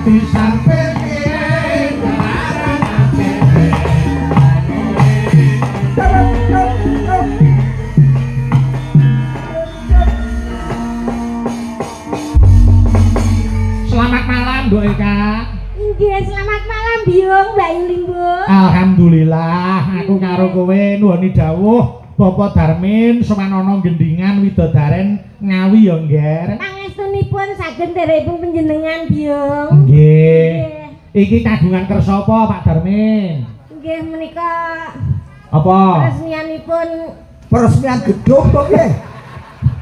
Selamat malam, Bu Eka. Nggih, selamat malam Biung, Mbak Yuli, Bu. Alhamdulillah, aku karo kowe nuwuni dawuh Bapak Darmin Sumanono Gendingan Widodaren Ngawi ya, Ngger. Pangestunipun saged nderekipun panjenengan, Biung. Nggih. Iki kagungan kersa apa, Pak Darmin? Nggih, menika Apa? peresmianipun Peresmian gedung kok nggih.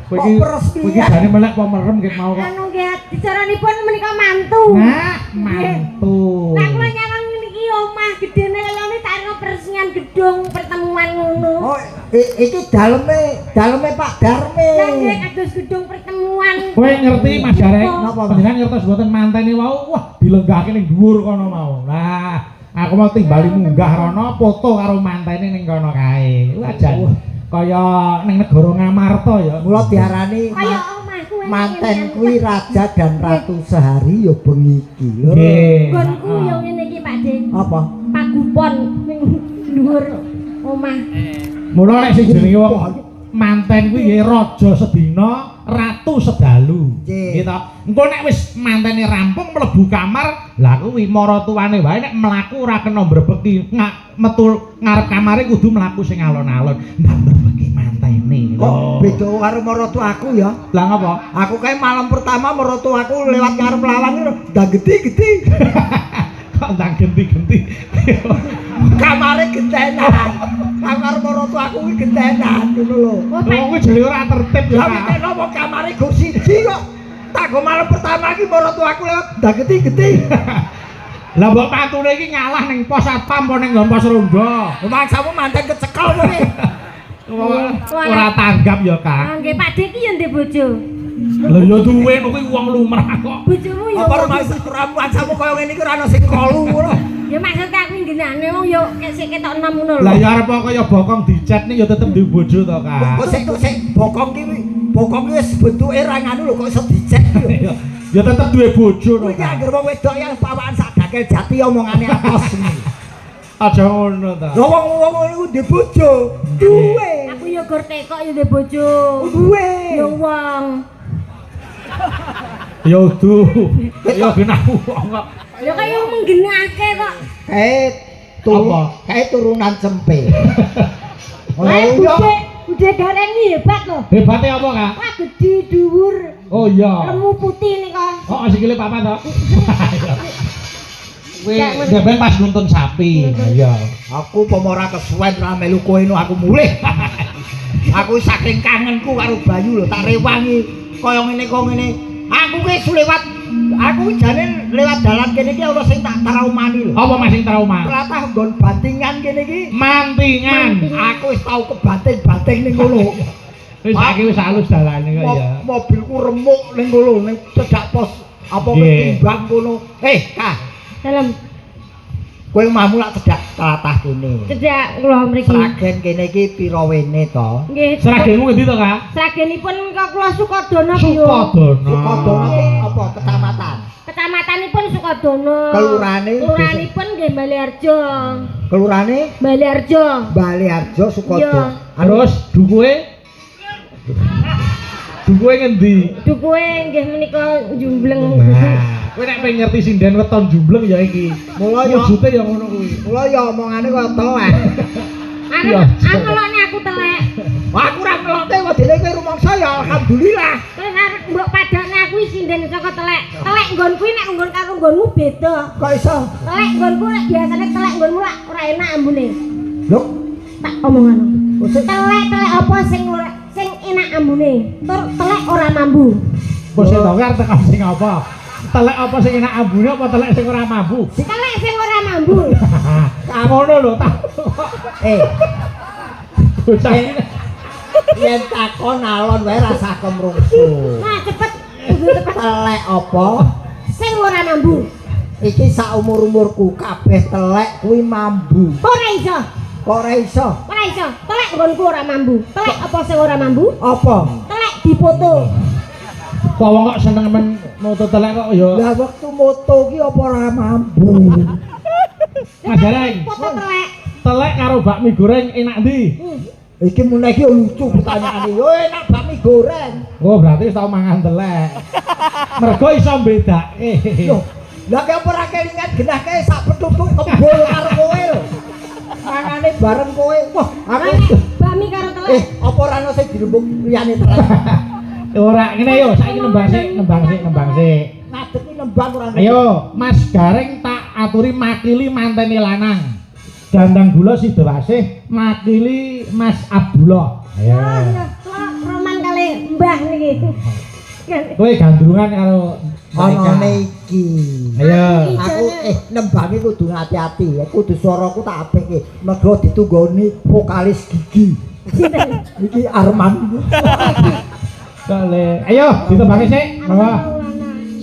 Kowe iki jane melek apa merem nggih mau kok. anu nggih dicaranipun menika mantu. Nah, mantu. Lah kula nyawang niki omah gedene kaya niki tak peresmian gedung pertemuan ngono. Oh, iki daleme Pak Darmin. Lah nggih kados gedung pertemuan. Kowe ngerti Mas Garek? Napa, Pak? Panjenengan ngertos mboten mantene wau, wah dilenggahke ning dhuwur kono mau. Lah, aku mau timbali munggah rono foto karo mantene ning kono kae. Wajan kaya ning negara Ngamarta ya. Mula diarani Kaya omahku manten kuwi raja dan ratu sehari ya bengi iki lho. Nggih. nggonku yo ngene iki Pak De. Apa? Pagupon ning dhuwur omah. Mula nek sing jenenge wong manten kuwi nggih raja sedina, ratu sedalu. Nggih. Nggih to. Engko nek wis mantene rampung mlebu kamar, lah kuwi maratuwane wae nek mlaku ora kena mbrebeki metu ngarep kamare kudu mlaku sing alon-alon. Ndak mbrebeki mantene. Kok beda karo maratu aku ya? Lah ngapa? Aku kae malam pertama maratu aku lewat ngarep lawang iki ndak gede-gede. Kok ndang genti-genti. Kamare gentenan. Kamar maratu aku kuwi gentenan ngono lho. Wong kuwi jeli ora tertib ya. Lah nek napa kamare go siji kok. Tak go malam pertama iki maratu aku lewat ndak gede-gede. Lah mbok pantune iki ngalah ning pos satpam apa ning pos ronda. Mangsamu manten kecekel kowe. Ora tanggap ya, Kak. Ah nggih Pak De iki yo ndek bojo. Lha ya duwe kuwi wong lumrah kok. Bojomu yo. Apa mangsamu kaya ngene iki ora ana sing kolu ngono. Ya maksud aku ngenane wong yo sik ketok enom ngono lho. Lah ya arep kaya bokong dicet nih ya tetep duwe bojo to, Kak. Kok sik bokong ki wis bentuke ra nganu lho kok iso dicek lho. Ya tetep duwe bojo to, Kuwi Kak. anggere wong wedok yang pawakan sak dakel jati omongane atos iki. Aja ngono ta. Lho wong iku duwe bojo. Duwe. Aku yo gor tekok yo ndek bojo. Duwe. Yo wong. Ya udu. Ya genaku kok. Ya kaya menggenake kok. Kae turunan cempe. Lah budhe gareng iki hebat lho. Hebate apa, Kak? Wah gedhi dhuwur. Oh iya. Lemu putih nika. Oh sikile papat to. Kowe sampeyan pas nuntun sapi. Iya. Aku pemora kesuwen ra melu kowe aku mulih. Aku saking kangenku karo Bayu lho tak rewangi kaya ngene kok ngene. Aku ki sulewat aku jane lewat dalan kene iki ana sing tak traumani lho. Apa masing trauma? Pratah nggon bantingan kene iki. Mantingan. Aku wis tau kebanting-banting ning kono. Wis saiki wis halus dalane kok ya. Mobilku remuk ning kono ning cedhak pos apa ketimbang kono. Kak, Dalem kowe mamu lak cedhak tlatah kene. cedak kula mriki. Sragen kene iki pira wene to? Nggih. Seragenmu ngendi to, Kak? Sragenipun kok kula Sukodono Biung. Sukodono. Sukodono apa kecamatan? Kecamatanipun Sukodono. Kelurahanipun nggih Baliharjo. Kelurahane Baliharjo. Baliharjo Sukodono. Terus dukuhe? Dukuhe ngendi? Dukuhe nggih menika jumbleng. Kowe nek pengen ngerti sinden weton jumbleng ya iki. Mula ya wujute ya ngono kuwi. mula ya omongane kaya telek. Ngelokne aku telek. Wah, aku ora ngelokne kok dene kowe rumangsa ya alhamdulillah. Terus arep mbok padakne aku sinden saka telek. Telek nggon kuwi nek nggon karo nggonmu beda. Kok iso? Telek nggonku nek biasane telek nggonmu lak ora enak ambune. Lho, Tak omongan. Telek apa sing enak ambune? Tur telek ora mambu. Bos e to ngerti sing apa? Telek apa sing enak ambune apa telek sing ora mambu? Telek sing ora mambu. Ngono lho ta. Bocah yen takon alon wae rasa kemrungsu. Nah, cepet. Kudu cepet. Telek apa? Sing ora mambu. Iki sak umur-umurku kabeh telek kuwi mambu. Ora iso. Kok ora iso? Ora iso. Telek nggonku ora mambu. Telek apa sing ora mambu? Apa? Telek dipoto. Kok wong kok seneng men moto telek kok ya. Lah wektu moto ki apa ora mampu. Mas Gareng. Foto telek. Telek karo bakmi goreng enak ndi? Iki meneh iki lucu pertanyaane. Yo enak bakmi goreng. Oh, berarti wis tau mangan telek. Mergo iso mbedake. Loh, lah kaya ora kelingan genah kae sak petutuk kebul karo kowe lho. Mangane bareng kowe. Wah, aku Bami karo telek. apa ora ono sing dirembuk liyane telek. Ora ngene yo, saiki nembang sik. Ngadeg iki nembang ora. Ayo, Mas Gareng tak aturi makili manteni lanang. Dandang gula Sidowasih makili Mas Abdullah. Ayo. Ya, roman kali Mbah niki. Kowe gandrungan karo Ana iki. Ayo. Aku nembange kudu hati-hati. Kudu swaraku tak apike. Mergo ditunggoni vokalis Gigi. Iki Arman. Kale. Ayo, ditembake sik. Monggo.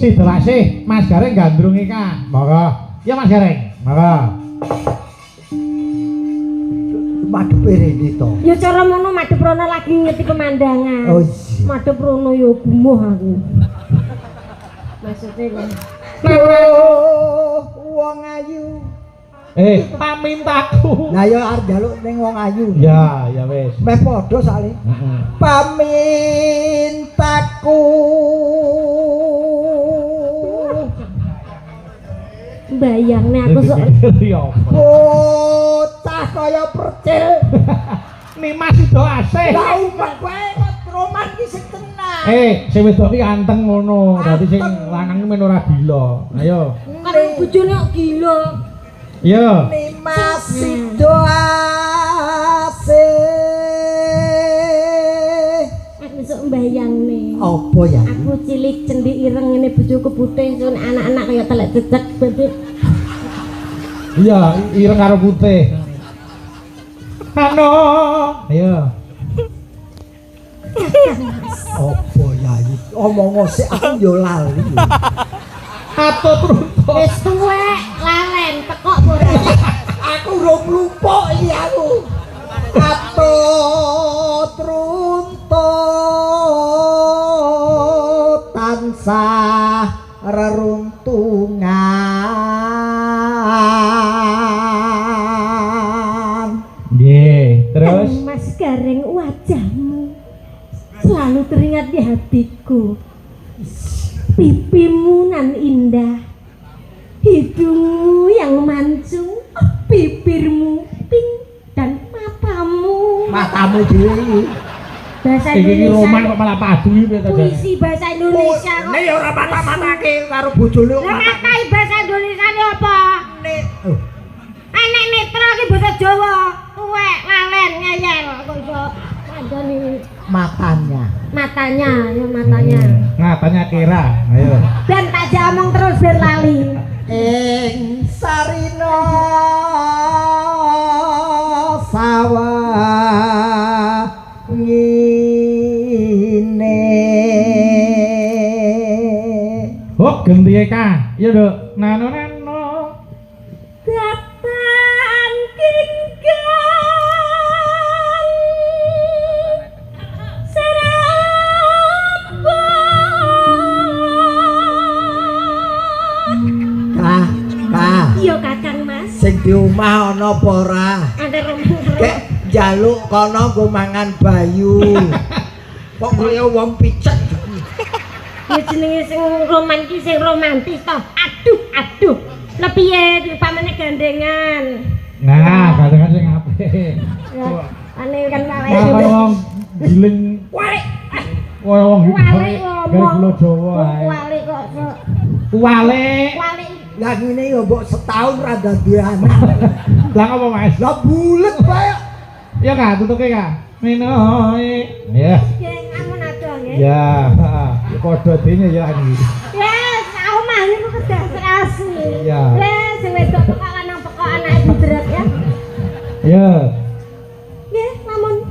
Sidowasih Mas Gareng gandrungi ka. Monggo. Ya Mas Gareng. Monggo. Madhep rene to. Ya cara ngono madhep rono lagi ngeti pemandangan. Oh iya. Madhep rono ya gumuh aku. Maksudnya kan. Wong ayu. Pamintaku. Lah ya arep njaluk ning wong ayu. Ya, ya wis. Meh padha sale. Heeh. Pamintaku. Bayangne aku sok bocah kaya percil. Nimas Sidowasih. Lah umpet wae roman ki sing tenan. Sing wedok ki anteng ngono. Dadi sing lanang men ora gila. Ayo. Karo bojone kok gila. Iya. Nimas Sidowasih. Aku sok mbayangne. Apa ya? Aku cilik cendik ireng ngene bojoku putih sun anak-anak kaya telek cecek berarti. Iya, ireng karo putih. Ano. Ayo. Apa ya iki? Omong sik aku yo lali. Atut runtuh. Wis tuwek lalen tekok ora. Aku urung lupa iki aku. Atut runtuh tansah reruntungan. Nggih, terus Mas Gareng wajahmu selalu teringat di hatiku. Pipimu nan indah, hidungmu yang mancung, bibirmu pink dan matamu. Matamu dhewe iki. Bahasa iki Indonesia. roman kok malah padu iki piye to, Jan? Puisi bahasa Indonesia kok. Nek ora mata-matake karo bojone kok. Lah ngatai bahasa Indonesia ini apa? Nek Anek netra ki bahasa Jawa. Tuwek, lalen, ngeyel kok iso kandhani matanya. matanya, ya matanya. Matanya kira. Ayo. Ben tak jamong terus ben lali. Ing sarina sawah ngine. Hop gentihe ka. Iya, Nduk. Nano nano. Datan kinggang serapon. Iya Kakang Mas. Sing di omah ana apa ora? Ada rombong. Kek njaluk kono nggo mangan bayu. Kok kaya wong picek. Ya jenenge sing roman ki sing romantis to. Aduh. Lah piye pamane gandengan. Nah, gandengan sing apik. Ya, ane kan Nah, malah kaya wong giling walik. kaya wong Walik dari gula Jawa ae. Walik kok. Walik. Walik. Lah ngene ya mbok setahun ra dadi anak. Lah apa Mas? Lah bulet bae. Ya Kak, tutuke Kak. Menoe. Ya. Nggih, amun ado nggih. Ya, heeh. Padha dene ya iki. Wes, aku mah niku kedasar asli. Iya. Wes, sing wedok pekok lanang pekok anake budret ya. Ya. Nggih, lamun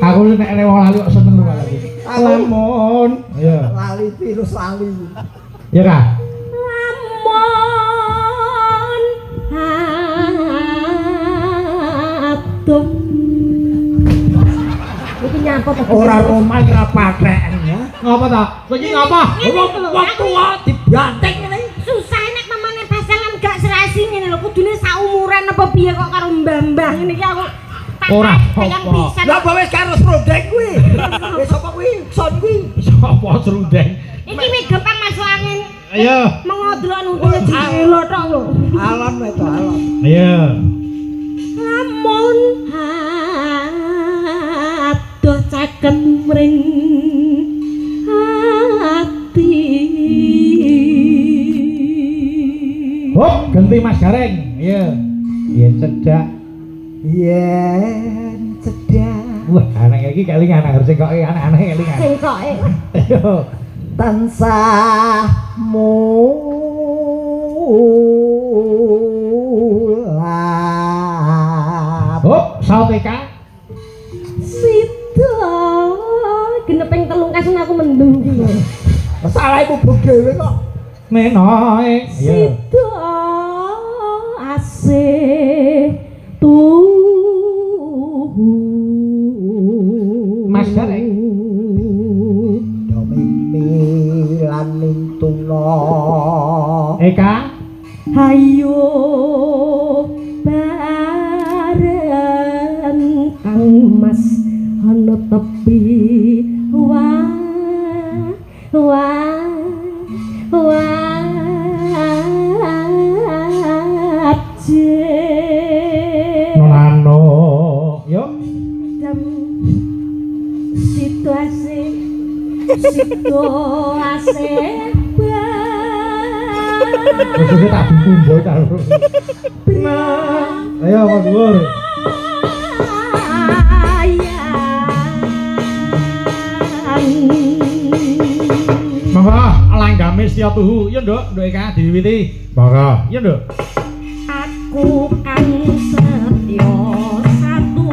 Aku nek nek wong lali kok seneng lho lagi. Lamun. Ya. Lali virus lali. Ya Kak. lamun aduh. Iki nyambung apa to? Ora roman ra patheken ya. Ngapa ta? Kowe iki ngapa? Wong tuwa dibanteng ngene. Susah nek pamane pasangan gak serasi ngene lho, kudune saumuran apa piye kok karo mbah-mbah ngene iki aku Ora yang apa. bisa. Lah wis karo srundeng kuwi. Wis sapa kuwi? Son kuwi. Sapa serundeng? Iki wis gampang masuk angin. Ayo. Mengodlok nunggunya jelo tok lho. Alon wae to alon. Ayo. Lamun adoh caket mring ati. Hop, ganti Mas Gareng. Iya. Yen cedak. Yen cedak. Wah, anak iki kelingan harus kok anak-anak kelingan. Sing koke. Ayo. Tansah mulat. Hop, sauteka. Sida geneping telung kasun aku mendung iki lho. Salah ibu dhewe kok. Menoe. Ayo. Sida asih Mas Gareng. Do mimi lan mintuna. Eka. Hayo bareng Kang Mas ana tepi wah Nolano. Yuk. dalam situasi Maksudnya tak bumbu ta. Ayo Mas Gur. Monggo langgame setya tuhu. Ya Nduk, Nduk Eka diwiwiti. Monggo. Ya Nduk. aku kan setya satu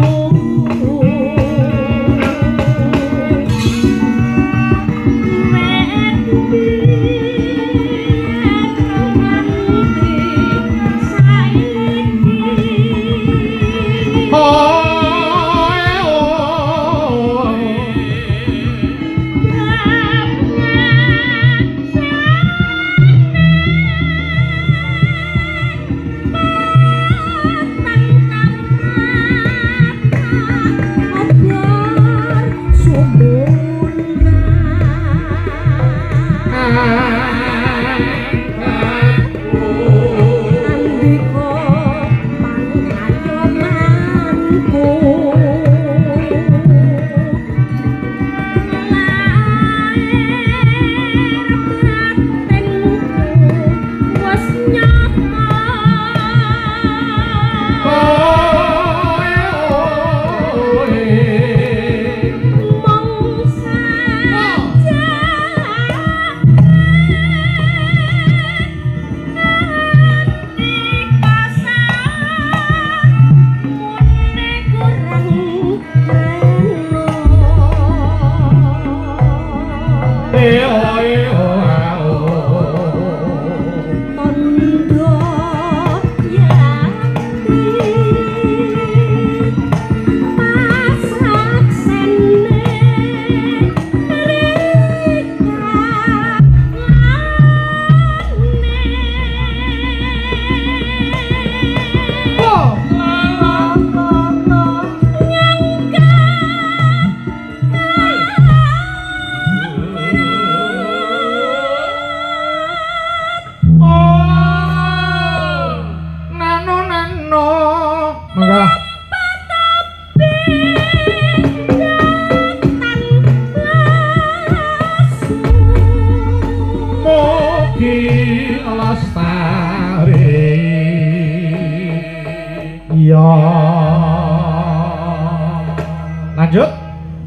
Lanjut.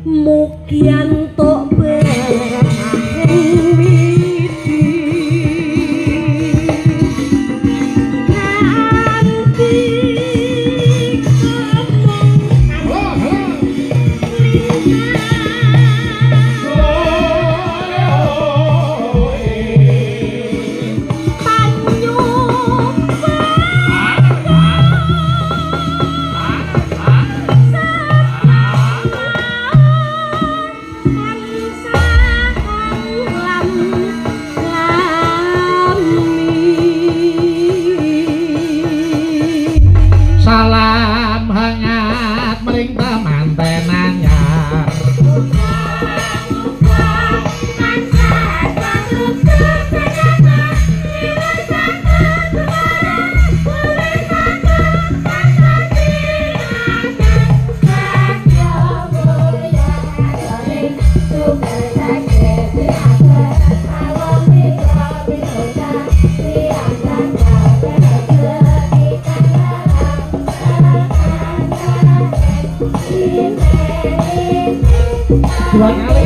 Mugi antuk berkahing widi kanthi paring temanten anyar. Dua kali.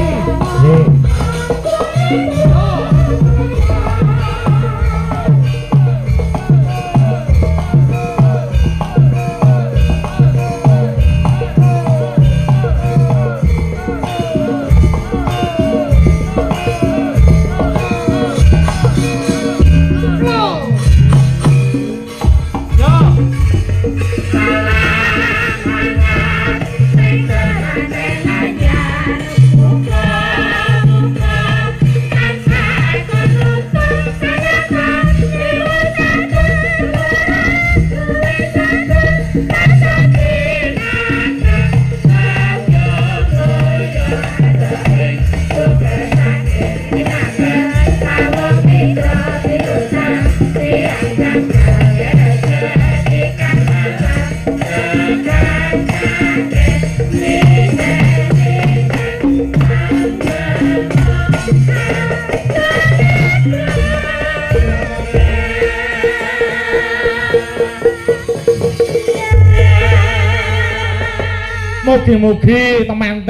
Mugi-mugi temanten